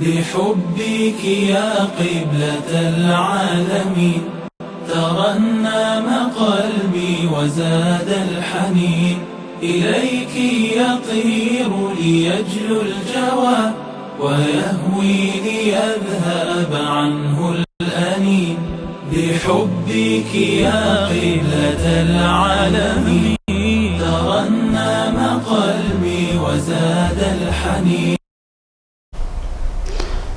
بحبك يا قبلة العالمين ترنم قلبي وزاد الحنين إليك يطير ليجلو الجوى ويهوي ليذهب عنه الأنين بحبك يا قبلة العالمين ترنم قلبي وزاد الحنين.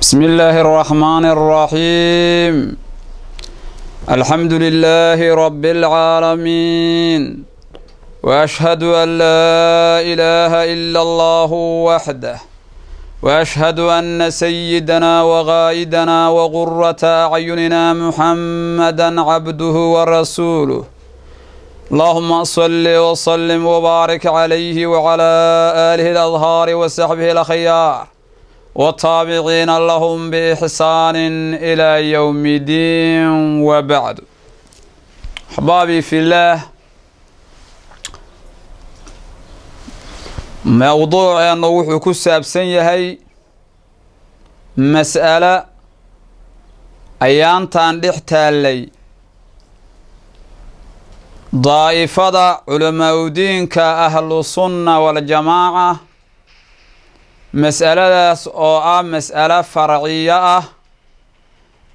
بسم الله الرحمن الرحيم. الحمد لله رب العالمين، وأشهد أن لا إله إلا الله وحده، وأشهد أن سيدنا وغائدنا وغرة أعيننا محمدا عبده ورسوله. اللهم صل وسلم وبارك عليه وعلى آله الأطهار وصحبه الأخيار والتابعين لهم بإحسان إلى يوم الدين، وبعد. أحبابي في الله، موضوع أنه وحو كسابسن يهي مسألة أيانتان دحتالي ضائفة علماء دين كأهل السنة والجماعة. مسألة أو مسألة فرعية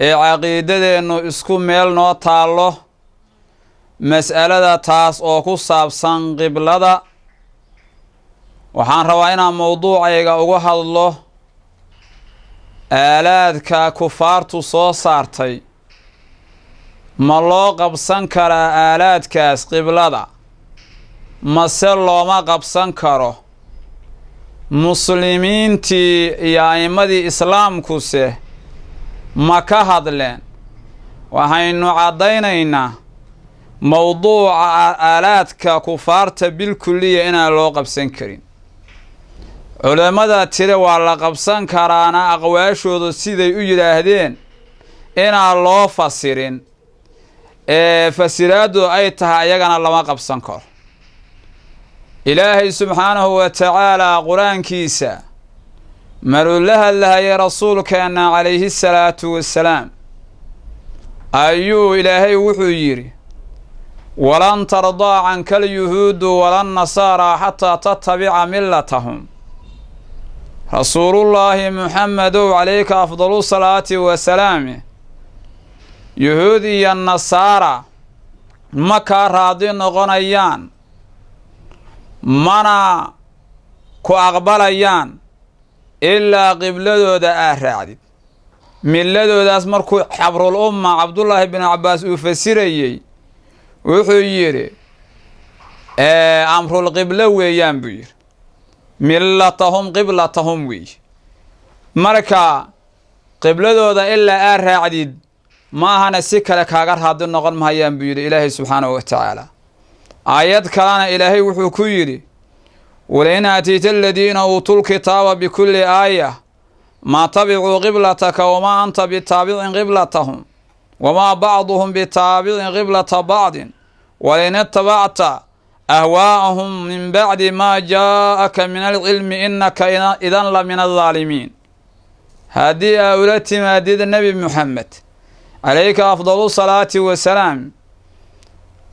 عقيدة إنه اسكو ميل نو تالو. مسألة تاس أو كسابسن قبلة، waxaan rabaa inaan mowduucayga uga hadlo aalaadka kufaartu soo saartay. Ma loo qabsan karaa aalaadkaas qiblada mase looma qabsan karo? muslimiintii iyo a'immadii islaamkuse ma ka hadleen? waxaynu caddaynaynaa mowduuca aalaadka kufaarta bilkulliya inaan loo qabsan karin. culamada tire waa la qabsan karaana aqwaashooda siday u yidhaahdeen inaan loo fasirin fasiraaddu ay tahay ayagana lama qabsan karo. ilaahay subxaanahu wa tacaalaa qur-aankiisa maruu la hadlahayay rasuulkeenna calayhi salaatu wassalaam ayuu ilaahay wuxuu yidhi: walan tardaa canka alyuhuudu walan nasaaraa xataa tattabica millatahum. rasuulullaahi muxamedow calayka afdalu salaati wasalaami, yuhuud iyo nasaara ma kaa raadi noqonayaan, mana ku aqbalayaan ilaa qibladooda aa raacdid. milladoodaas markuu xabrul umma cabdullaahi binu cabbaas uu fasirayey wuxuu yidhi amrul qiblo weeyaan buu yidhi, millatahum qiblatahum weeye. marka qibladooda ilaa aa raacdid ma ahana si kale kaaga raadi noqon mahayaan buu yidhi ilaahay subxaanahu wa tacaala. aayad kalena ilaahay wuxuu ku yidhi: walain aatiita aladiina uutuu lkitaaba bikulli aaya maa tabicuu qiblataka wamaa anta bitaabicin qiblatahum wamaa bacduhum bitaabicin qiblata bacdin walain itabacta ahwaa'ahum min bacdi maa jaa'aka min alcilmi innaka idan la min aldaalimiin. haddii aa ula timaadid nebi muxamed calayka afdalu salaati wasalaam,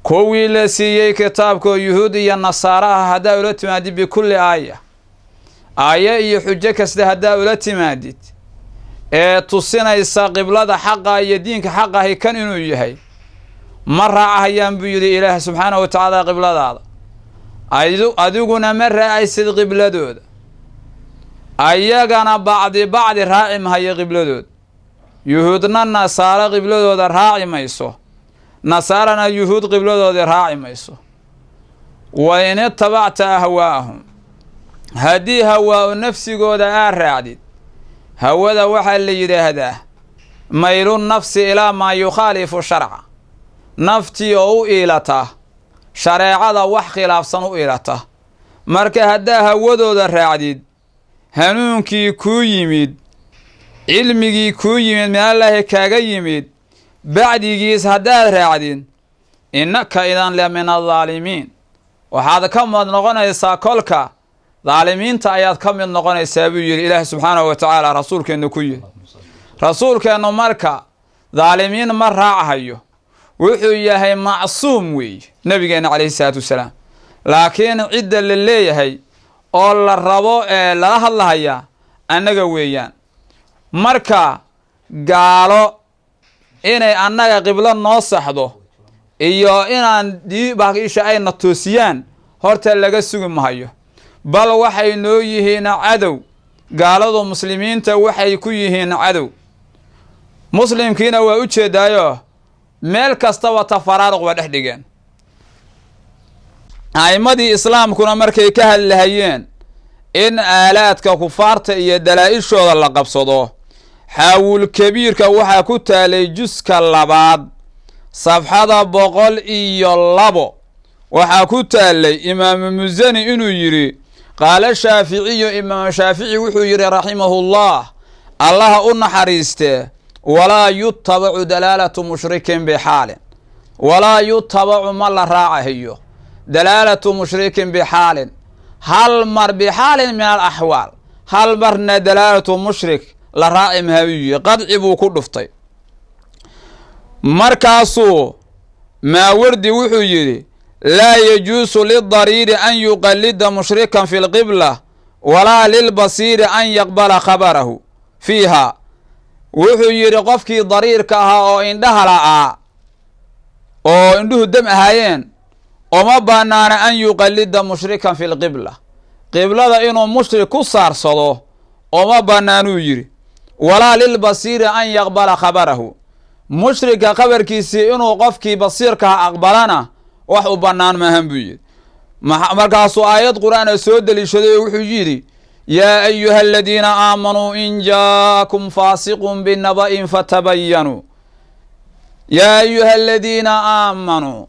kuwii la siiyey kitaabkoo yuhuud iyo nasaara ah, haddaa ula timaadid bikulli aaya, aaye iyo xujo kasta haddaa ula timaadid ee tusinaysa qiblada xaqa iyo diinka xaqahi kan inuu yahay, ma raacahayaan buu yidhi ilaah subxaanahu wa tacaala qibladaada. adiguna ma raacaysid qibladooda, ayagana bacdi raaci mahayo qibladooda. yuhuudna nasaaro qibladooda raaci mayso, nasaarana yuhuud qibladoodii raaci mayso. wain itabacta ahwaa'ahum, haddii hawaa'u nafsigooda aa raacdid. hawada waxaa la yidhaahdaa maylu nafsi ilaa maa yukhaalifu sharca, naftii oo u iilata shareecada wax khilaafsan u iilata. marka haddaa hawadooda raacdid, hanuunkii kuu yimid, cilmigii kuu yimid minallaahi kaaga yimid bacdigiis haddaad raacdid, innaka idan la min aldaalimiin, waxaad ka mid noqonaysaa kolka daalimiinta ayaad ka mid noqonaysaa buu yidhi ilaahi subxaanahu wa tacaala rasuulkeennu ku yidhi. rasuulkeennu marka daalimiin ma raacahayo, wuxuu yahay macsuum weeye nabigeenna calayhi salaatu wasalaam. laakiin cidda la leeyahay oo la rabo ee lala hadlahayaa annaga weeyaan. marka gaalo inay annaga qiblo noo saxdo iyo inaan diibaaisha ayna toosiyaan horta laga sugi mahayo, bal waxay noo yihiin cadow. gaaladu muslimiinta waxay ku yihiin cadow. muslimkiina waa u jeedaayo meel kastaba tafaraaruq waa dhex dhigeen. a'immadii islaamkuna markay ka hadlahayeen in aalaadka kufaarta iyo dalaa-ishooda la qabsado, xaawul kabiirka waxaa ku taalay juska 2 safxada 102 waxaa ku taalay imaamu musani inuu yidhi qaala shaaficiyu, imaamu shaafici wuxuu yidhi raximahullah allaha u naxariiste, walaa yutabacu dalaalatu mushrikin bixaalin, walaa yutabacu ma la raacahayo dalaalatu mushrikin bixaalin, hal mar bixaalin min alaxwaal, hal marna dalaalatu mushrik la raaci mahabiyi, qadci buu ku dhuftay. markaasuu maawardi wuxuu yidhi laa yajuusu lidariiri an yuqallida mushrikan fi lqibla walaa lilbasiiri an yaqbala khabarahu fiiha. wuxuu yidhi qofkii dariirka ahaa oo indhaha la'aa oo indhuhu dam ahaayeen oma banaana an yuqallida mushrikan fi lqibla, qiblada inuu mushrik ku saarsado oma banaanuu yidhi. walaa lilbasiiri an yaqbala khabarahu, mushrika khabarkiisii inuu qofkii basiirkaha aqbalana wax u bannaan maahan buu yidhi. markaasuu aayad qur-aana soo deliishaday oo wuxuu yidhi yaa ayuha aladiina aamanuu in jaakum faasiqun binaba'in fatabayanuu. yaa ayuha aladiina aamanuu,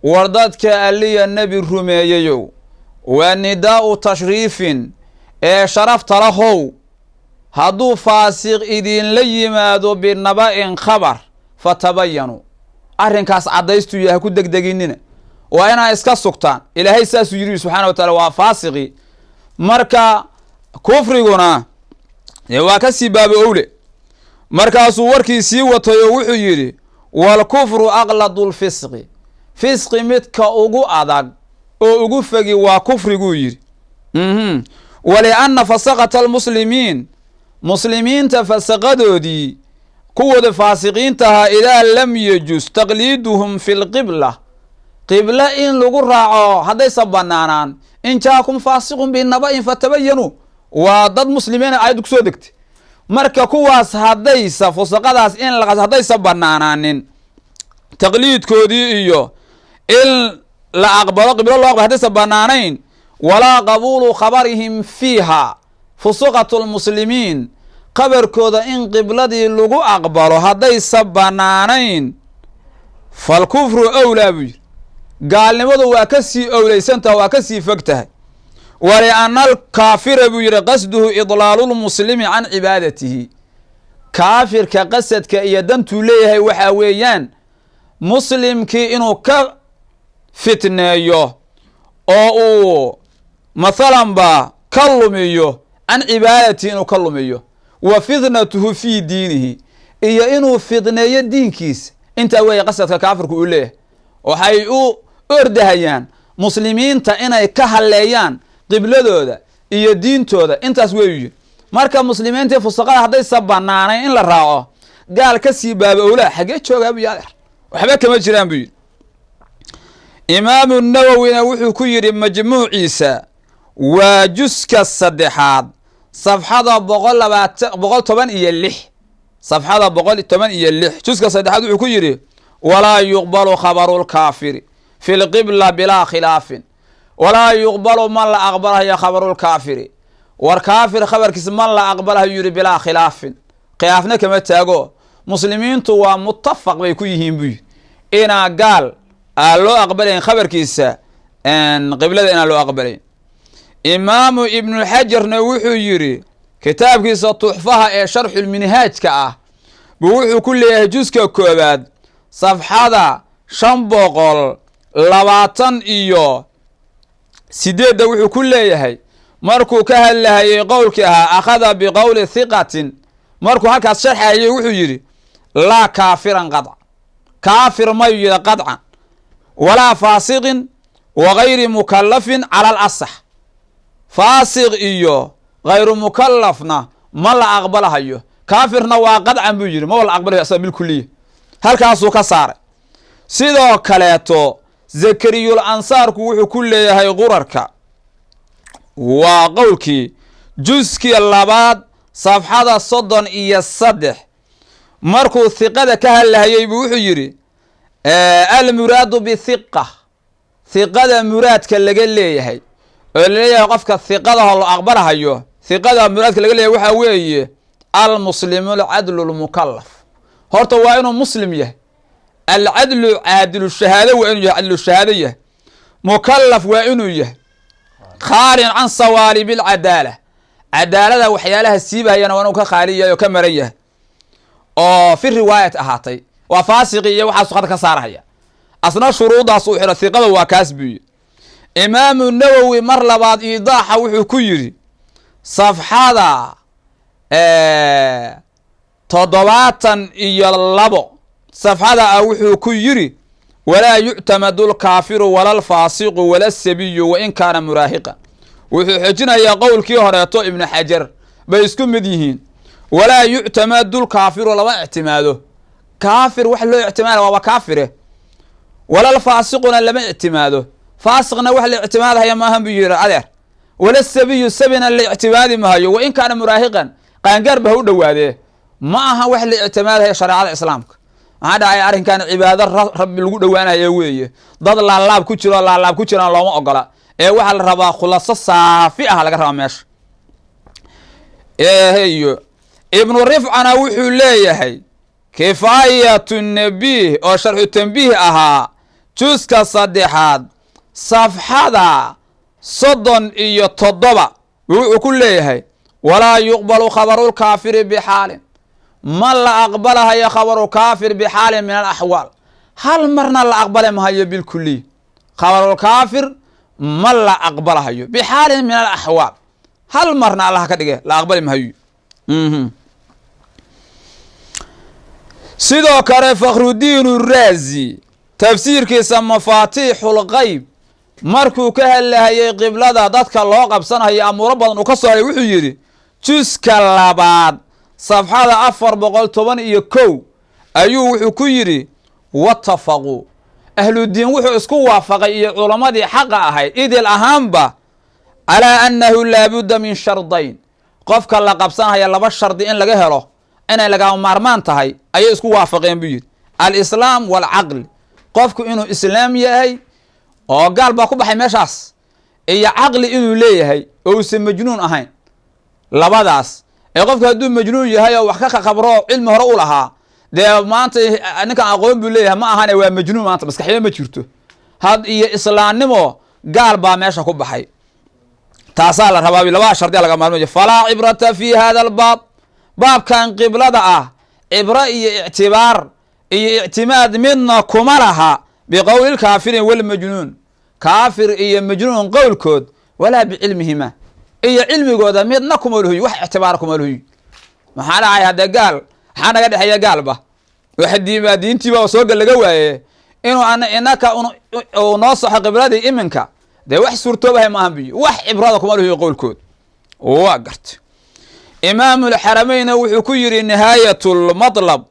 war dadka alliya nebi rumeeyayow, waa nidaa'u tashriifin ee sharafta lahow, hadduu faasiq idinla yimaado binaba'in khabar fatabayanuu, arrinkaas caddaystuu yahay ku degdeginina, waa inaa iska sugtaan. ilaahay saasuu yidhi subxaana wa taala waa faasiqi. marka kufriguna waa ka sii baaba owle. markaasuu warkii sii watay oo wuxuu yidhi waalkufru aqladu lfisqi, fisqi midka ugu adag oo ugu fogi waa kufriguu yidhi. walianna fasaqata almuslimiin, muslimiinta fasaqadoodii kuwooda faasiqiintahaa idaa lam yajus taqliiduhum fi lqibla, qiblo in lagu raaco haddaysa banaanaan, in jaakum faasiqun binaba'in fatabayanuu, waa dad muslimiina aayaddu kusoo degtay. marka kuwaas haddaysa fusaqadaas in haddaysa banaanaanin, taqliidkoodii iyo in la aqbalo qiblo loo aqbalo haddaysa banaanayn, walaa qabuulu khabarihim fiiha, fusuqatu lmuslimiin qabarkooda in qibladii lagu aqbalo haddaysa banaanayn, falkufru owlaa buu yidhi. gaalnimadu waa ka sii owlaysantaha, waa ka sii fog tahay. walianna alkaafira buu yidhi qasduhu idlaalulmuslimi can cibaadatihi, kaafirka qasadka iyo dantuu leeyahay waxaa weeyaan muslimkii inuu ka fitneeyo oo uu mathalanba ka lumiyo can cibaadatihi, inuu ka lumiyo, wa fitnatuhu fii diinihi, iyo inuu fitneeyo diinkiisa. intaa weeye qasadka kaafirku uu leeyahay. waxay u ordahayaan muslimiinta inay ka halleeyaan qibladooda iyo diintooda, intaas weyu yidhi. marka muslimiintii fusaqada haddaysa banaanayn in la raaco, gaal ka sii baaba owlaa xaggee joogaa buu yaadeer, waxba kama jiraan buu yidhi. imaamu nawowina wuxuu ku yidhi majmuuciisa waa juska 3 safxada 116 safxada 116 juska 3 wuxuu ku yidhi walaa yuqbalu khabaru lkaafiri fi lqibla bilaa khilaafin, walaa yuqbalu man la aqbalahayo khabaru lkaafiri, war kaafir khabarkiisa man la aqbalahayo yidhi bilaa khilaafin, khilaafna kama taago. muslimiintu waa mutafaq bay ku yihiin buu yidhi inaa gaal aan loo aqbalayn khabarkiisa qiblada inaan loo aqbalayn. imaamu ibnuxajarna wuxuu yidhi kitaabkiisa tuxfaha ee sharxulminhaajka ah buu wuxuu ku leeyahay juska 1 safxada 528 wuxuu ku leeyahay markuu ka hadlahayay qowlkii ahaa akhada biqowli hiqatin markuu halkaas sharxayay wuxuu yidhi laa kaafiran qadca kaafir mayu yidhi qadcan walaa faasiqin wagayri mukallafin cala alasax faasiq iyo hayru mukallafna ma la aqbalahayo kaafirna waa qadcan buu yidhi ma la aqbalayo asaga bilkuliya halkaasuu ka saaray sidoo kaleeto zakariyul ansaarku wuxuu ku leeyahay qurarka waa qowlkii juskii 2 safxada 33 markuu hiqada ka hadlahayay buu wuxuu yidhi almuraadu bihiqa hiqada muraadka laga leeyahay oo laleeyahay qofka hiqadaho la aqbalahayo hiqada muraadka laga leeyahay waxaa weeye almuslimu alcadlu lmukallaf horta waa inuu muslim yahay alcadlu caadilu shahaado waa inuu yahay cadlu shahaado yahay mukallaf waa inuu yahay khaalin can sawaalibi alcadaala cadaalada waxyaalaha siibahayana waa inuu ka khaali yahay oo ka maran yahay oo fi riwaayat ahaatay waa faasiqi iyo waxaasu hadda ka saarahaya asna shuruudaas uu xidho hiqada waa kaas buu yidhi imaamu nawowi mar labaad iidaaxa wuxuu ku yidhi safxada 72 safxada ah wuxuu ku yidhi walaa yuctamadu lkaafiru wala alfaasiqu wala asabiyu wain kaana muraahiqan wuxuu xejinayaa qowlkii horeeto ibnu xajar bay isku mid yihiin walaa yuctamadu lkaafiru lama ictimaado kaafir wax loo ictimaada waaba kaafire wala alfaasiquna lama ictimaado faasiqna wax la ictimaadahaya maahan buu yidhi adeer wala sabiyu sabina la ictimaadi mahayo wain kaana muraahiqan qaangaarba ha u dhowaadee ma aha wax la ictimaadahaya shareecada islaamka maxaa dhacay arrinkan cibaado rabbi lagu dhowaanayo weeye dad laalaab ku jiro laalaab ku jiraan looma ogola ee waxaa la rabaa khulaso saafi ah laga rabaa meesha eeyo ibnu rifcana wuxuu leeyahay kifaayatu nabiih oo sharxu tanbiih ahaa juska 3 safxada 37 wuxuu ku leeyahay walaa yuqbalu khabaru lkaafiri bixaalin ma la aqbalahayo khabaru kaafir bixaalin min alaxwaal hal marna la aqbali mahayo bilkuliy khabarulkaafir ma la aqbalahayo bixaalin min alaxwaal hal marna allah ka dhige la aqbali mahayo sidoo kale fakhrudiin raazi tafsiirkiisa mafaatiixul qayb markuu ka hadlahayay qiblada dadka loo qabsanayo amuuro badan uu ka soo haray wuxuu yidhi juska 2 safxada 411 ayuu wuxuu ku yidhi watafaquu ahludiin wuxuu isku waafaqay iyo culammadii xaqa ahayd idil ahaanba calaa annahu laabudda min shardayn qofka la qabsanaya 2 shardi in laga helo inay lagama maarmaan tahay ayay isku waafaqeen buu yidhi alislaam waalcaql qofku inuu islaam yahay oo gaal baa ku baxay meeshaas iyo caqli inuu leeyahay oo uusan majnuun ahayn labadaas ee qofka hadduu majnuun yahay oo wax ka khabro cilmi hore u lahaa dee maanta ninkan aqoon buu leeyahay ma ahane waa majnuun maanta maskaxyo ma jirto had iyo islaamnimo gaal baa meesha ku baxay taasaa la rabaa 2 shardi laga maarmayo falaa cibrata fi hada albaab baabkan qiblada ah cibro iyo ictibaar iyo ictimaad midna kuma laha biqowli lkaafirin walmajnuun kaafir iyo majnuun qowlkood walaa bicilmihima iyo cilmigooda midna kuma lahuy wax ictibaar kuma lahuy maxaa dhacay hadda gaal maxaa naga dhexeeya gaalba waxdiiba diintiiba soo gal laga waaye inuu inaka uu noo saxo qibladii iminka dee wax suurtoobahay maahan biyo wax cibrada kuma lahuy qowlkood waa gartay imaamu lxarameyn wuxuu ku yidhi nihaayatulmatlab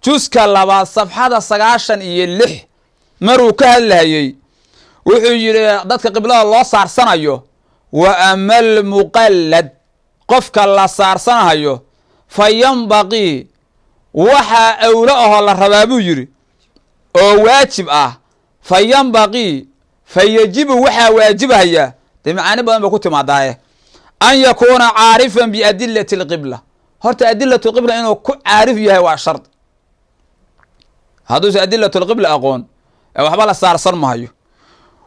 juska 2 safxada 96 maruu ka hadlahayey wuxuu yidhi dadka qiblada loo saarsanayo wa ama almuqallad qofka la saarsanahayo fa yanbaqii waxaa awlo ahoo la rabaa buu yidhi oo waajib ah fa yanbaqii fa yajibu waxaa waajibahaya dee macaani badan ba ku timaadaaye an yakuuna caarifan biadilati alqibla horta adilatu lqibla inuu ku caarif yahay waa shard hadduusa adilatu lqibla aqoon waxba la saarsan mahayo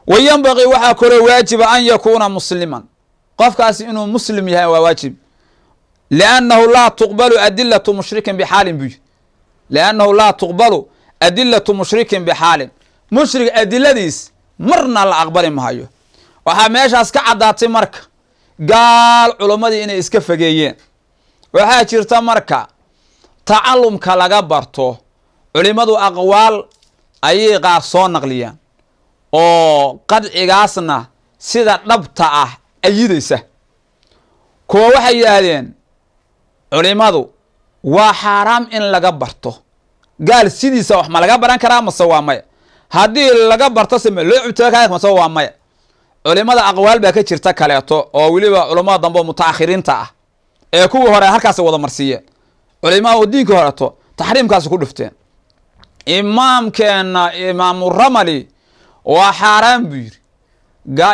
wa yanbaqii waxaa kaloo waajiba an yakuuna musliman qofkaasi inuu muslim yahay waa waajib liannahu laa tuqbalu adilatu mushrikin bixaalin buy liannahu laa tuqbalu adilatu mushrikin bixaalin mushrig adiladiis marna la aqbali mahayo waxaa meeshaas ka caddaatay marka gaal culumadii inay iska fageeyeen. waxaa jirta marka tacallumka laga barto culimadu aqwaal ayay qaar soo naqliyaan oo qadcigaasna sida dhabta ah ayidaysa. kuwa waxay yidhaahdeen culimadu waa xaaraam in laga barto gaal sidiisa wax ma laga baran karaa mase waa maya, haddii laga barto se loo cubtaka mase waa maya. culimada aqwaal baa ka jirta kaleeto oo weliba culamada dambe mutaakhiriinta ah ee kuwii hore halkaas wada marsiiyeen. culimada oo diinka horeto taxriimkaas ku dhufteen. imaamkeena imaamu ramali waa xaaraan buu yiri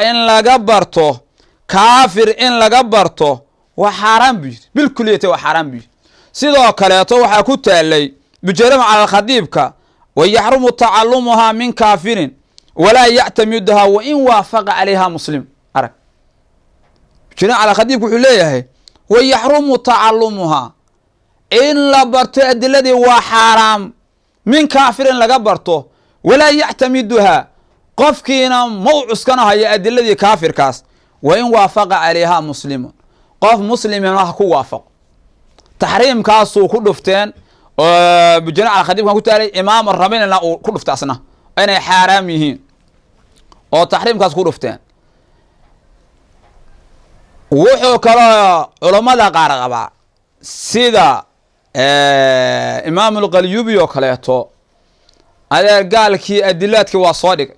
in laga barto kaafir in laga barto waa xaaraan buu yiri bilkuliyati waa xaaraan buu yiri. sidoo kaleeto waxaa ku taalay bijarama cala khadiibka ويحرم تعلمها من كافر ولا يعتمدها وإن وافق عليها مسلم. أرك شنو على خديبك حليه ويحرم تعلمها إن لبرت الذي وحرام من كافر لقبرته ولا يعتمدها قفكينا موعس كان هي الذي كافر كاس وإن وافق عليها مسلم قف مسلم راح وافق تحريم كاسو كدفتين بجناع على خديب كان كتاري إمام الرمين لا كل فتاسنا أنا حراميين أو تحريم كاس كل فتان وحو كلا علماء قارقبا سيدا إمام القليوبي وكلاته هذا قال كي أدلات كي وصادق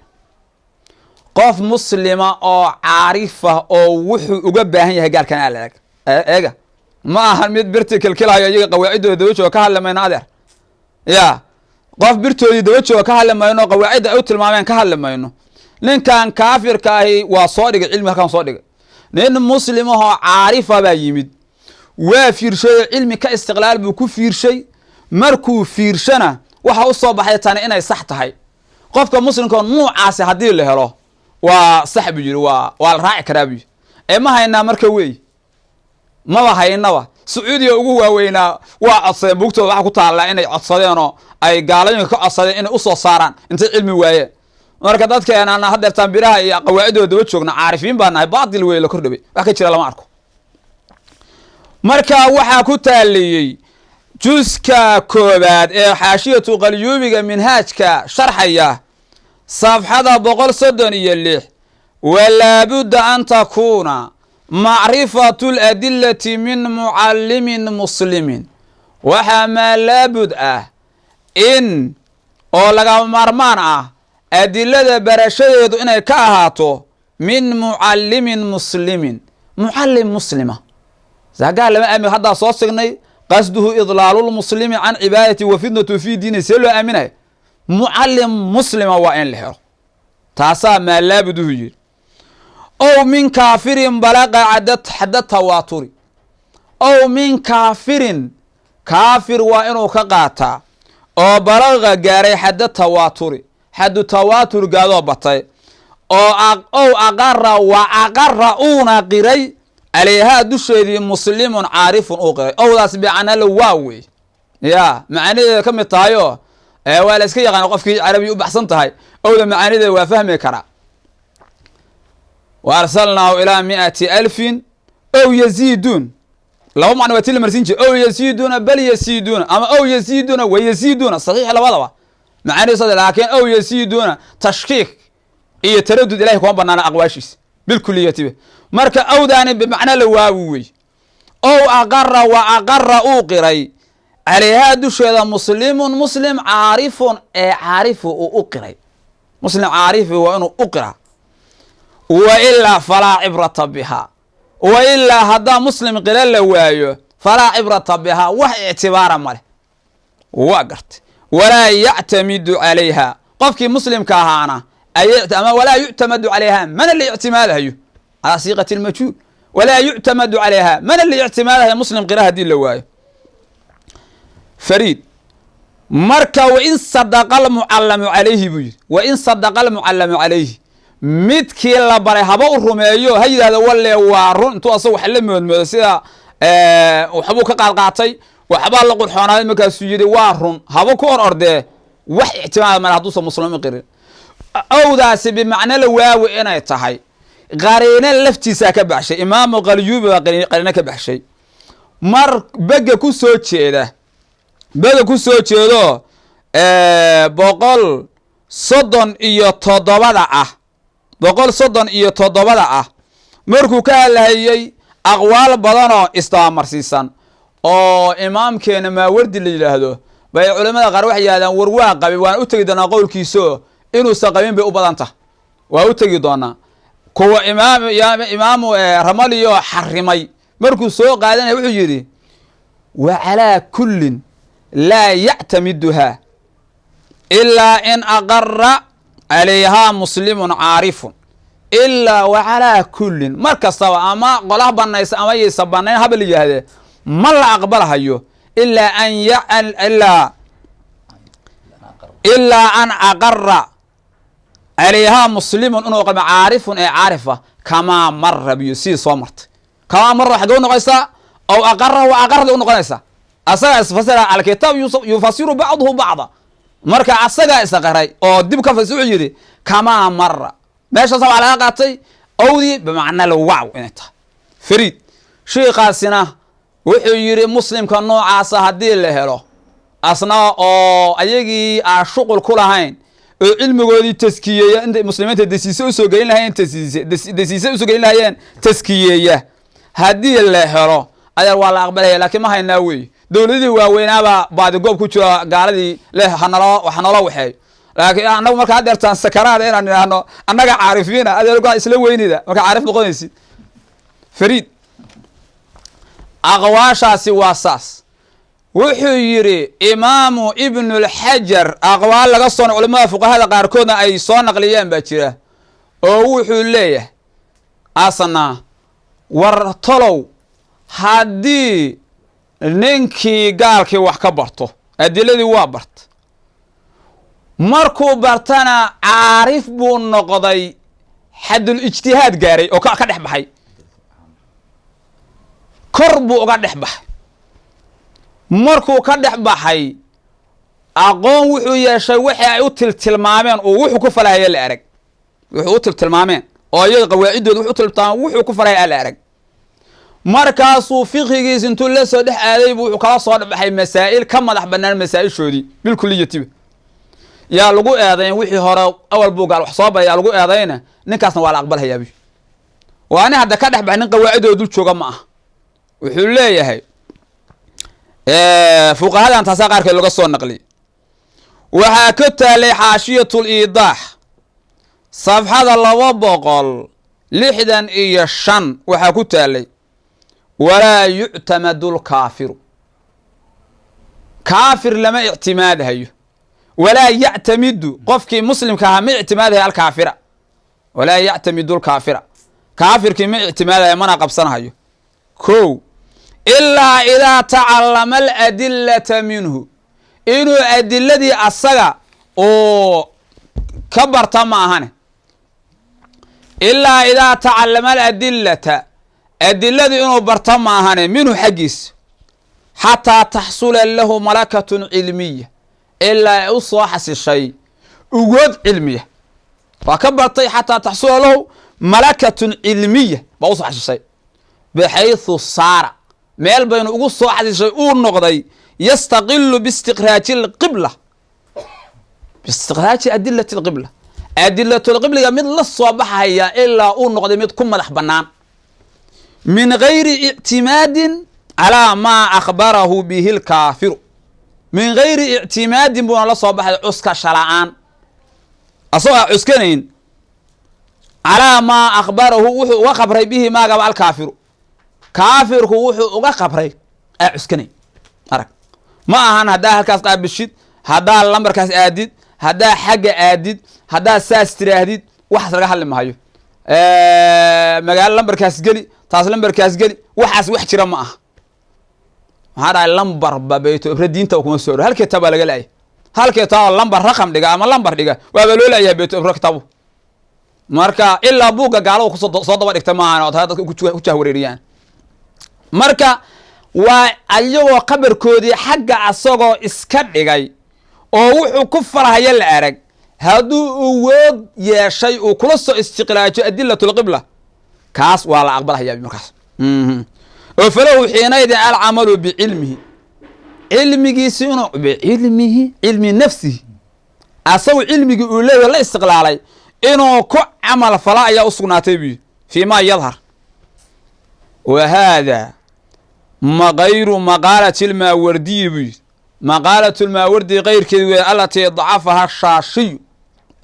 قف مسلمة أو عارفة أو وحو أجبه هي قال كان عليك إيه ما هالميت برتك الكلا يجي قواعد ودوش وكهل ما ينادر يا قف برتو يدوش وكهل ما ينو قواعد أو تلمامين كهل ما ينو لين كان كافر كاهي وصادق علمه كان صادق لأن مسلم هو عارفة بيمد وفير شيء علمي كاستقلال بكفير شيء مركو فير سنة وحوصل بحياتنا إنه صحت هاي قف كمسلم كان مو عاسي هدي اللي هلا وصحب يجري والراعي كرابي إما هاي إنها مركوي ما هاينوا سعودي ugu waaweyna waa codsadeen bugtooda waxa ku taala inay codsadeen oo ay gaaladii ka codsadeen inay u soo saaraan inta cilmi waaye. marka dadkeena hadda tanbiraha iyo qawaacidooda daba joogna caarifiin baan nahay baadil weey la kordhabay wax ka jira lama arko. marka waxa ku taaliyay juska koobaad ee xaashiyatu qalyubiga minhaajka sharxaya safxada 136 wala budda an takuna معرفة الأدلة من معلم مسلم وحما لابد إن أو لغا مرمان أدلة برشيد إنه كاهاتو من معلم مسلم معلم مسلمة قال لما أمي هذا صوصني قصده إضلال المسلم عن عبادة وفتنة في دين سيلو أمينه معلم مسلمة وإن لحر تاسا ما لابد يجير أو من كافر بلغ عدد حد التواتر أو من كافر كافر وإنه كقاطع أو بلغ جاري حد التواتر حد التواتر قالوا بطي أو أقر وأقرؤون قري عليها دشيدي مسلم عارف أقري أو ذا سبعنا الواوي يا معني كم الطايو ولا سكي يعني قف عربي وبحسن تهاي أو ذا معني ذا وفهمي كرا وأرسلناه إلى 100,000 أو يزيدون لو معنى وتيل مرسينجي أو يزيدون بل يزيدون أما أو يزيدون ويزيدون صحيح لا والله معني صدق لكن أو يزيدون تشكيك إيه تردد إليه كون بنانا أقواشيس بالكلية به مركا أو داني بمعنى لواوي أو أقر وأقر أوقري عليها دوش هذا مسلم عارف عارف أوقري مسلم عارف وأنه أقرأ وإلا فلا عبرة بها وإلا هذا مسلم قلال لوايو فلا عبرة بها وحي اعتبارا ماله وقرت ولا يعتمد عليها قفك مسلم كهانا ولا يعتمد عليها من اللي اعتمادها على صيغة المجهول ولا يعتمد عليها من اللي اعتمادها مسلم قراها دي لوايو فريد مركا وإن صدق المعلم عليه بي وإن صدق المعلم عليه midkii la baray haba u rumeeyo ha yiraahdo walle waa run intuu asoo wax la moodmoodo sida waxbuu ka qaadqaatay waxba la qurxoonaaday markaasuu yiri waa run haba ku ordee wax ictimaad ma hadduu muslimiin qirin awdaasi bimacna la waawi inay tahay qariina laftiisa ka baxshay imaamu qalyuubi baa qariina ka baxshay mar bega ku soo jeeda boqol soddon iyo toddobada ah markuu ka hadlahayey aqwaal badanoo isdabamarsiisan oo imaamkeena maawardi la yidhaahdo bay culamada qaar waxay yidhahdaan war waa qabin waan u tegi doonaa qowlkiisao inuusan qabin bay u badan tahay waa u tegi doonaa kuwa imaamu ramaliyo xarimay markuu soo qaadanaya wuxuu yidhi wa calaa kullin laa yactamiduha ilaa in aqara calayhaa muslimun caarifun ilaa wa calaa kullin mar kastaba ama qolah banaysa ama yaysa banayn haba la yidhaahdee ma la aqbalhayo ilaa an aqara calayhaa muslimun inuu qaba caarifun ee caarifa kamaa mara biyo sidii soo martay kamaa mara xagee u noqonaysaa aw aqara wa aqarda u noqonaysaa asagaa isfasira alkitaab yufasiru bacduhu bacda marka asagaa isaqaray oo dib ka fas wuxuu yidhi kamaa mara meeshaas waxaa laga qaatay owdii bimacna lwaw inay tahay fariid sheikaasina wuxuu yidhi muslimka noocaasa haddii la helo asna oo ayagii aan shuqul ku lahayn oo cilmigoodii taskiyeeya intay muslimiinta dasiise usoo gelin lahayeen taskiyeeya haddii la helo adeer waa la aqbalaya laakiin ma haynaa wey dowladihii waaweynaabaa baadigoob ku jiro gaaladii leh hanala waxeeyo laakiin annagu marka adeertaan sakaraada inaan idhaahno annaga caarifiina adeergaa isla weynida marka caarif noqonaysid fariid aqwaashaasi waa saas wuxuu yidhi imaamu ibnulxajar aqwaal laga soo culamada fuqahada qaarkoodna ay soo naqliyeen baa jira oo wuxuu leeyahay asna war tolow haddii ninkii gaalkii wax ka barto adiladii waa barta markuu bartana caarif buu noqday xadul ijtihaad gaaray oo ka dhex baxay kor buu uga dhex baxay markuu ka dhex baxay aqoon wuxuu yeeshay wixii ay u tiltilmaameen oo wuxuu ku falahaya la arag wuxuu u tiltilmaameen oo iyaga qawaaciddooda wuxuu u tiltilmaameen wuxuu ku falahaya la arag markaasuu fiqhigiis intuu la soo dhex aaday buu wuxuu kala soo dhexbaxay masaa'il ka madax bannaan masaa-ishoodii bilkuliyatiba yaa lagu eedayn wixii hore awal buu gaal wax soo baray yaa lagu eedayna ninkaasna waa la aqbalhayaabi waa nin hadda ka dhex baxay nin qawaaciddooda dul jooga ma aha wuxuu leeyahay fuqahadan taasaa qaarkeed laga soo naqliyay waxaa ka taalay xaashiyatul iidaax safxada 265 waxaa ku taalay walaa yuctamadu lkaafiru kaafir lama ictimaadhayo walaa yactamidu qofkii muslimka ahaa ma ictimaadhayo alkaafira walaa yactamidu lkaafira kaafirkii ma ictimaadhayo mana qabsanhayo ko ilaa idaa tacallama aladillata minhu inuu adiladii asaga oo ka barta ma ahane ilaa idaa tacallama aladillata adiladii inuu barta ma ahane minhu xaggiisa xataa taxsula lahu malakatun cilmiya ilaa ay u soo xasishay ugood cilmiya waa ka bartay xataa taxsula lahu malakatun cilmiya baa usoo xasishay bixayثu saara meel baynu ugu soo xasishay uu noqday yastaqilu bistikraaji اlqibla biistikraaji adilati اlqibla adilatulqibliga mid la soo baxaya ilaa uu noqday mid ku madax bannaan min gayri ictimaadin calaa maa akhbarahu bihi lkaafiru min gayri ictimaadin buuna la soo baxay cuskasha la-aan asagoo a cuskanayn calaa maa akhbarahu wuxuu uga qabray bihi maagaba alkaafiru kaafirku wuxuu uga qabray aa cuskanayn arag ma ahan haddaa halkaas qaabishid haddaa lambarkaas aadid haddaa xagga aadid haddaa saas tiraahdid waxaas laga hadli mahayo magaalo lambarkaas geli taas lambarkaas geli waxaas wax jira ma aha maxaa dhahay lambarba bayto ibra diinta kuma soo hal kitaab baa laga laayay hal kitaab lambar raqam dhiga ama lambar dhiga waaba loo laayahay bayto ibra kitaabu marka ilaa buugga gaalada kusoo soo daba dhigta maahan oo dadka ku jahwareeriyaan marka waa ayagoo qabarkoodii xagga asagoo iska dhigay oo wuxuu ku farahaya la arag hadduu uwood yeeshay uu kula soo istiqlaajo adilatulqibla كاس ولا أقبلها يا بمكاس وفله حينئذ العمل بعلمه علمه سينو بعلمه علم نفسه أسوي علمه يقول له لا استقلالي إنه كو عمل فلا يا أصنعتي به فيما يظهر وهذا ما غير مقالة الماوردي به مقالة الماوردي غير كذا التي ضعفها الشاشي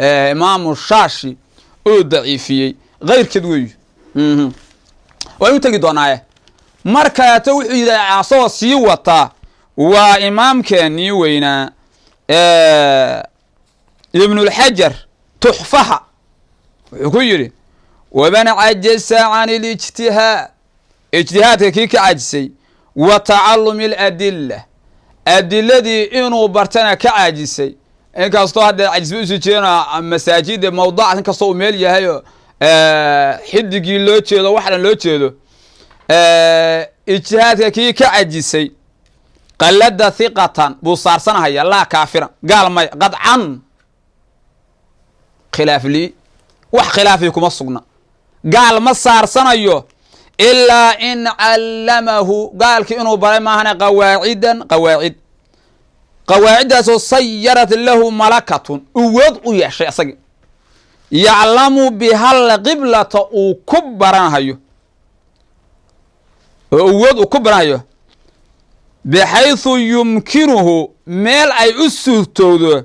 إمام الشاشي أو ضعيفي غير كذا ويتجد أنا مركا توحيد عصا سيوتا وإمام كان يوينا ابن الحجر تحفها ويقول ومن عجز عن اجتهاد كيك عجسي وتعلم الأدلة دي إنه برتنا كعجسي إنك أصلا هذا عجز بيسوينا مساجد موضوع إنك أصلا مالية هاي حد جيلو تشيلو واحد لو تشيلو اجتهاد كيك عجسي قلد ثقة بوصار سنة هي لا كافرة قال ما قد عن خلاف لي وخلافكم الصقنا قال ما صار سنة إلا إن علمه قال كأنه بري ما هنا قواعد صيرت له ملكة ووضع يا شيء صقي يعلم بها القبلة وكبرنا هيو ووضع كبرنا هيو بحيث يمكنه ميل أي أسوتو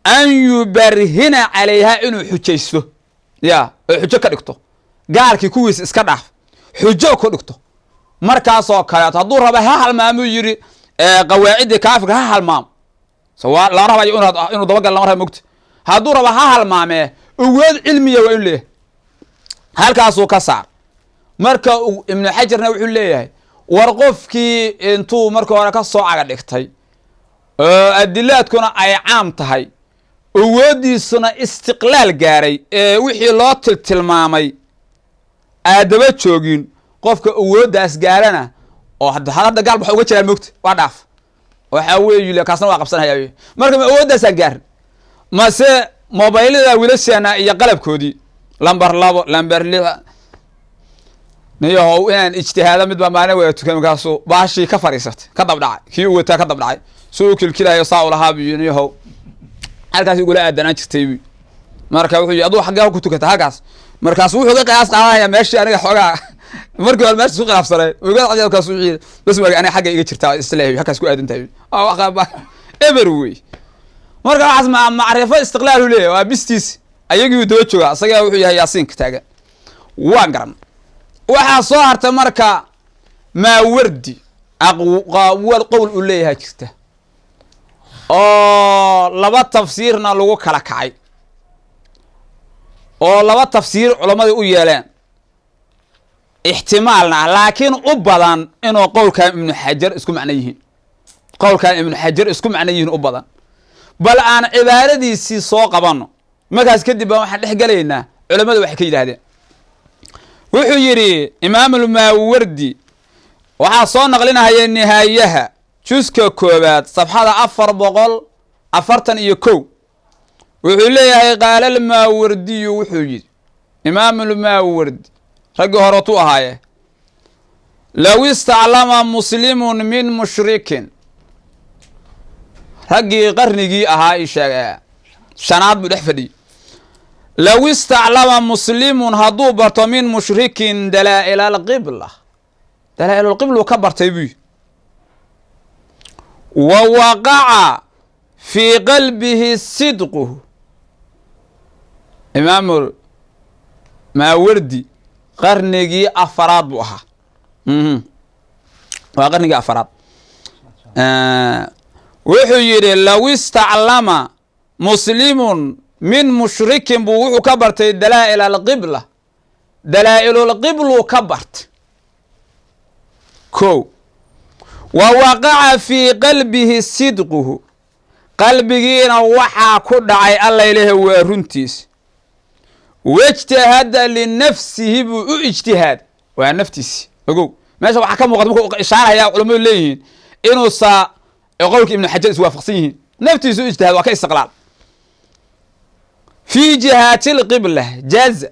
أن يبرهن عليها إنه حجيسه يا حجة كدكتو قال كي كويس اسكدعف حجة كدكتو مركز وكالات هدور ربا ها المامو يري قواعد كافك ها المام سواء لا ربا يقول إنه ضبق الله مرة مكت هدور ربا ها المام وود علمية وإن ليه هالكاسو كسار مركز ابن حجر نوحي ليه warqofkii intuu markii hore ka soo caga dhigtay adilaadkuna ay caam tahay awoodiisuna istiqlaal gaaray wixii loo tilmaamay aadaba joogin qofka awoodaas gaarana oo hadda gaal waxa uga jiraan mugta waa dhaaf waxa weeyile kaasna waa qabsanaya marka awoodaas gaar ma se mobilada wiilashana iyo qalabkoodii lambar 2 lambar 6 نيهو إن اجتهاد مد بمعنى ويتكلم كاسو باشي كفريست كذب داعي كيو وتا كذب داعي سوق الكلا يصاو لها بينيهو halkaas ugu laadana jirtay marka wuxuu adoo xagaa ku tukata halkaas markaas wuxuu qiyaas qaadaya meeshii aniga xogaa markii hore meeshii suuq afsaray uga halkaas wuxuu bas ma aniga xagaa iga jirtaa islaahay halkaas ku aadantahay wax qaba everyway marka waxaas ma macrifo istiqlaal u leeyahay waa bistiis ayagii doo jooga asaga wuxuu yahay yaasiin ka taagan waan garan waxa soo harta marka ma wardi aqwal qowl u leeyahay jirta oo laba tafsiirna lagu kala kacay oo laba tafsiir culimadu u yeeleen ihtimaalna laakiin u badan inuu qowlka ibn hajar isku macna yihiin qowlka ibn hajar isku macna yihiin u badan bal aan cibaaradiisi soo qabano markaas kadib waxaan dhex galeynaa culimadu wax ka yiraahdeen wuxuu yiri imaam al-Mawardi waxa soo naqlinaya nihaayaha juska koobaad safxada 441 wuxuu leeyahay qaal al-Mawardi wuxuu yiri imaam al-Mawardi rag horatu ahaaye law ista'lama muslimun min mushrikin ragi qarnigii ahaa ishaga shanaad buu dhex fadhiyay لو استعلم مسلم هدو برت من مشرك دلائل القبلة دلائل القبلة كبر تبي ووقع في قلبه صدقه إمام ماوردي قرنجي أفراد بوها وقرنجي أفراد وحير لو استعلم مسلم من مشرك بو كبرت دلائل القبلة دلائل القبلة كبرت كو ووقع في قلبه صدقه قلبه وحا كدعي الله إليه ورنتيس واجتهد لنفسه باجتهاد ونفتيس اقول ماشي waxa ka muuqdo ishaaraya culimadu leeyihiin inuu sa qowlka ibn hajar iswaafaqsan naftiisu ijtihaad waa ka istiqlaal في جهات القبلة جاز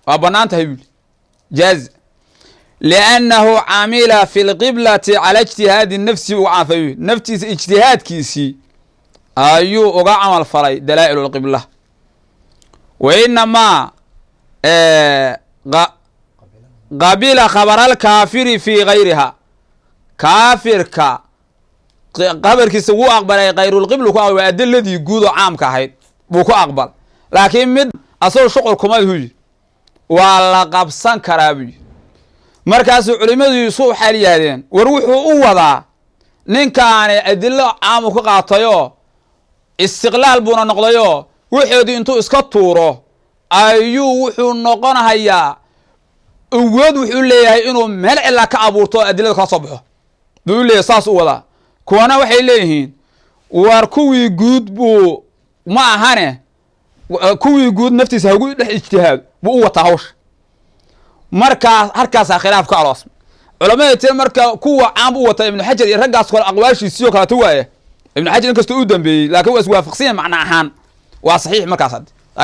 وبنانتها جاز لأنه عامل في القبلة على اجتهاد النفس وعافيه نفس اجتهاد كيسي أيو أقع عمل فري دلائل القبلة وإنما قبل خبر الكافر في غيرها كافر قبل كيسو أقبل غير القبلة وأدل الذي يقول عام كهيد بوكو أقبل لكن من أصل شغل كمال هوي ولا قبسان كرابي مركز علماء يسوع حاليا وروحوا وضع نكان أدلة عام كقاطيو استغلال بنا نقضيو وحدي انتو اسكتورو أيو وحو نقنا هيا وود وحو ليه إنه مهل إلا كأبورتو أدلة كصبحه بيقول لي أساس وضع كوانا وحي ليهين واركوي جود بو ما هانه كوي جود نفتي سهقول اجتهاد بقوة تهوش marka harkaas khilaaf ka aroos culimada tii marka kuwa aan u wata ibn Hajar iyo ragaas kale aqwaashiisa kala tuwaaye ibn Hajar inkastoo uu dambeeyay laakiin waa iswaafaqsan macna ahaan waa saxiix markaas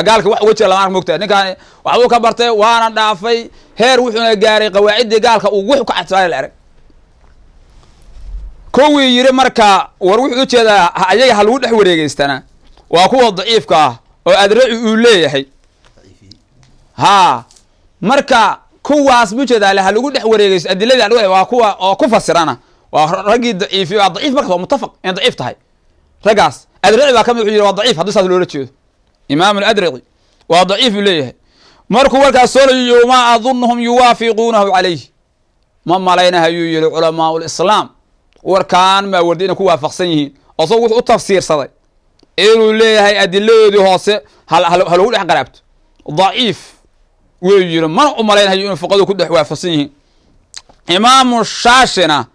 gaalka wax wajiga lama moogtaa ninkan waxa uu ka bartay waana dhaafay heer wuxuu gaaray qawaacid gaalka uu wax ka cadfay arag kuwii yiri marka war wuxuu jeedaa ayaga hal uu dhex wareegeystana waa kuwa daciifka ah oo adraci uu leeyahay ha marka kuwaas bujada la lagu dhex wareegays adilada alwaa waa kuwa oo ku fasirana waa ragi daciif waa daciif marka mutafaq in daciif tahay ragaas adraci baa kamid wuxuu waa daciif hadii saad loo jeedo imaam al-adraci waa daciif leeyahay markuu warkaas soo leeyahay ma adunhum yuwafiqunahu alayhi ma malayna hayu yiri ulama al-islam warkaan ma wardina ku waafaqsan yihiin oo wuxuu u tafsiirsaday inuu leeyahay adiladoodii hoose hal lagu dhex qaraabto daciif ويجري ما أمرين هيون فقدوا كده وافسيه إمام الشاشنة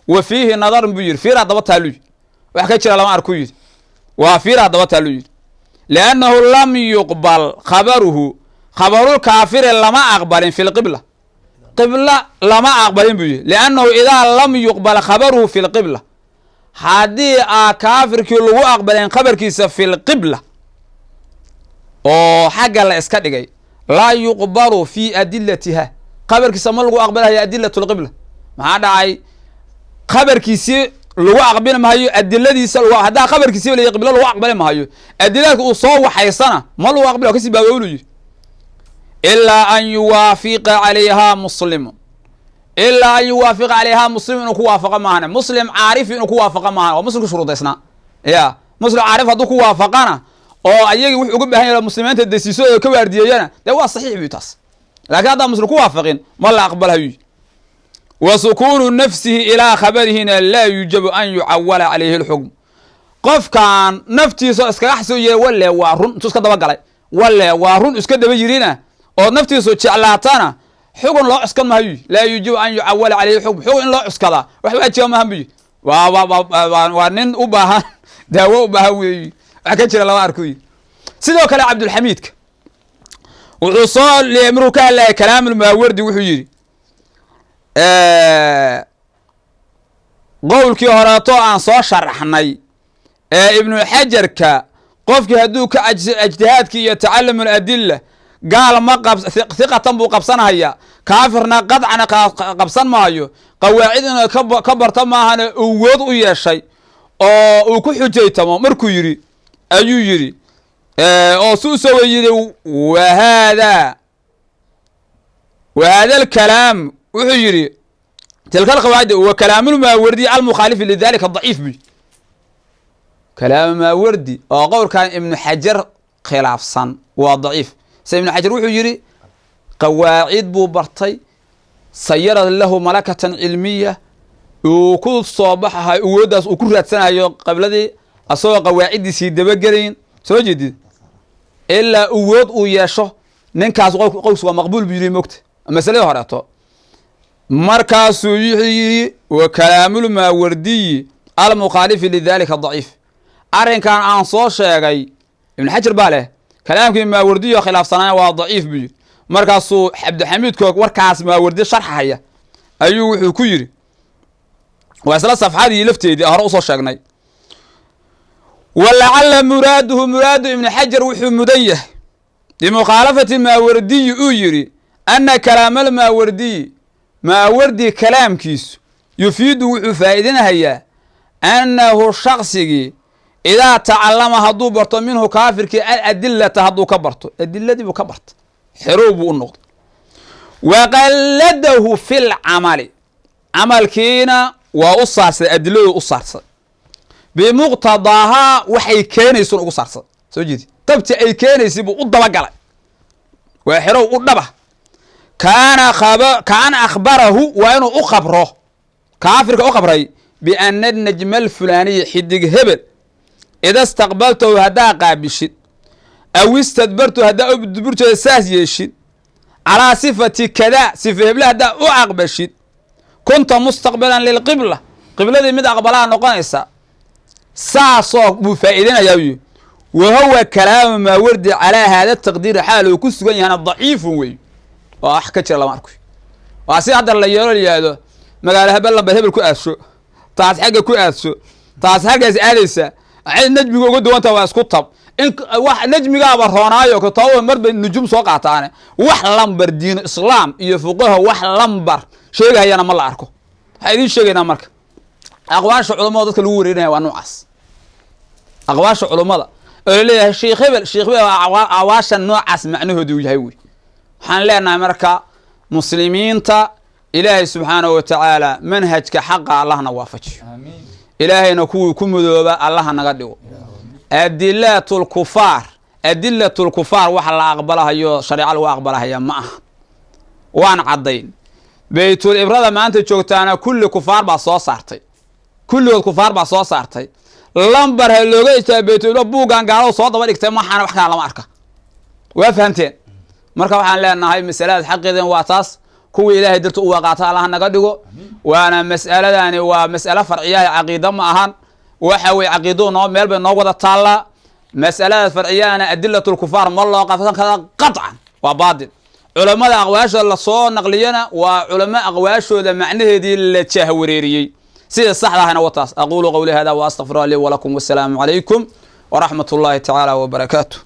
وفيه نظر بيجر فيرا ضبطها لوج وحكيت لما أركوي وفيرا ضبطها لوج لأنه لم يقبل خبر الكافر لما أقبل في القبلة قبلة لما أقبل بيجر لأنه إذا لم يقبل خبره في القبلة هذه كافر كله أقبل خبر كيس في القبلة أو حاجة لا إسكت لا يقبل في أدلتها خبر كيس ما لو أقبلها هي أدلة القبلة ما هذا أي خبر كيس لو أقبل ما هي أدلة دي سلوا هذا خبر كيس ولا يقبل لو أقبل ما هي أدلة أصوى حيصنا ما لو أقبل كيس بقوله إلا أن يوافق عليها مسلم إلا أن يوافق عليها مسلم إنه كوافق معنا مسلم عارف إنه كوافق معنا ومسلم شروط إسنا يا مسلم عارف هذا كوافقنا oo ayaga wuxuu ugu baahan yahay muslimiinta dasiisooda ka waardiyayna de waa saxiix biitaas laakiin hada muslim ku waafaqin ma la aqbalayo wa sukunu nafsihi ila khabarihi la yujibu an yu'awwala alayhi al-hukm qofkan naftiisa iska xasoo yeey wala waa run iska daba galay wala waa run iska daba yirina oo naftiisa jeclaatana xugun loo iskan maayo la yujibu an yu'awwala alayhi al-hukm xugun loo iskada wax wajiga ma hanbi waa nin u baahan daawo u baahan weey أكيد لما أركوي سيدو كلا عبد الحميد وصول لأمريكا لا كلام الماوردي وحجري قول كي هراتو عن صو شرحني ابن الحجر قفك هدوك اجتهاد كي يتعلم الأدلة قال ما قبس ثقة بو قبسنا هيا كافرنا قطعنا قبسنا مايو قواعدنا كبر تماهنا ووضعوا يا شيء او كو حجيتما مركو يري أيو يري أو سوسو يري وهذا الكلام وحيري تلك القواعد وكلام الماوردي المخالف لذلك الضعيف بي كلام الماوردي أو قول كان ابن حجر خلاف صن وضعيف ابن حجر وحيري قواعد بو برطي سيرت له ملكة علمية وكل صباحها وداس وكل سنة قبل ذي أصلا قواعد سيدة بجرين سوجد إلا أود وياشه ننكاس قوس ومقبول بيري مكت مسألة هراته مركز يحيي وكلام الماوردي المخالف لذلك الضعيف أرين كان عن صوت شيء ابن حجر باله كلام الماوردي خلاف صناعة وضعيف بي مركز عبد الحميد كوك وركاس ماوردي شرح هيا أيوه كيري وأصلا صفحة دي لفتي دي أهرق صوت شيء ولعل مراد ابن حجر وحو مديه لمخالفة الماوردي يري أن كلام الماوردي كلام كيس يفيد فائدنا هي أنه الشخص إذا تعلم هدو برتو منه كافر كي الأدلة هدو كبرتو الأدلة دي بكبرت حروب النقط وقلده في العمل عمل كينا وأصارس الأدلة أصارس بمقتضاها وحي كينيسون أصارس سوجيتي طبتي أي كينيسي بقضة بقلة وحروب قضة كان أخبره وأنه أخبره كافر أخبره بأن النجم الفلاني حدق هبل إذا استقبلته هدا قابشت أو استدبرته هدا أبدبرته أساس يشت على صفة كذا صفة هبل هدا أعقبشت كنت مستقبلا للقبلة قبلة دي مد أقبلها نقنيسا ساسوك بفائدنا يوي وهو كلام ما ورد على هذا التقدير حاله وكسوين يعني ضعيف وي وأحكتش الله ماركوي وأسي هذا اللي يقول هذا مقال هبل لما هبل كأسو taas xaga ku aadso taas xagaas aadaysa najmiga ugu duwanta waa isku tab in wax najmiga ba roonaayo ka tawo marba nujum soo qaataane wax lambar diin islaam iyo fuqaha wax lambar sheegayana ma la arko waxa idin sheegayna marka aqwaasha culimada dadka lagu wareerinaya waa noocaas aqwaasha culimada oo leeyahay sheekh hebel awaasha noocaas macnahoodu yahay waxaan leenahay marka muslimiinta إلهي سبحانه وتعالى منهجك حق الله نوافج إلهي نكون كمدوبا الله نقدو أدلة الكفار وحلا أقبلها يو شريعة وأقبلها يا معه وأنا عضين بيت الإبرة ما أنت شوكتانا كل كفار بصوص صارتي كل الكفار بصوص صارتي لمبر هاللوجيت بيت الأبو كان قالوا صوت ولك تما حنا وحنا على معركة وفهمتين مركب حنا لأن هاي مسألة حقيقة واتاس كوي إلهي درتو وقعتها الله نقدقو وانا مسألة يعني ومسألة فرعية عقيدة معهن وحوي عقيدون ميل بين نوغد الطالة مسألة فرعية أنا أدلة الكفار ما الله وقفتها كذا قطعا وباطل علماء أقواش اللي صور نقلينا وعلماء أقواش معنيه دي التهوريري سيد الصحة هنا وطاس أقول قولي هذا وأستغفر الله لي ولكم والسلام عليكم ورحمة الله تعالى وبركاته.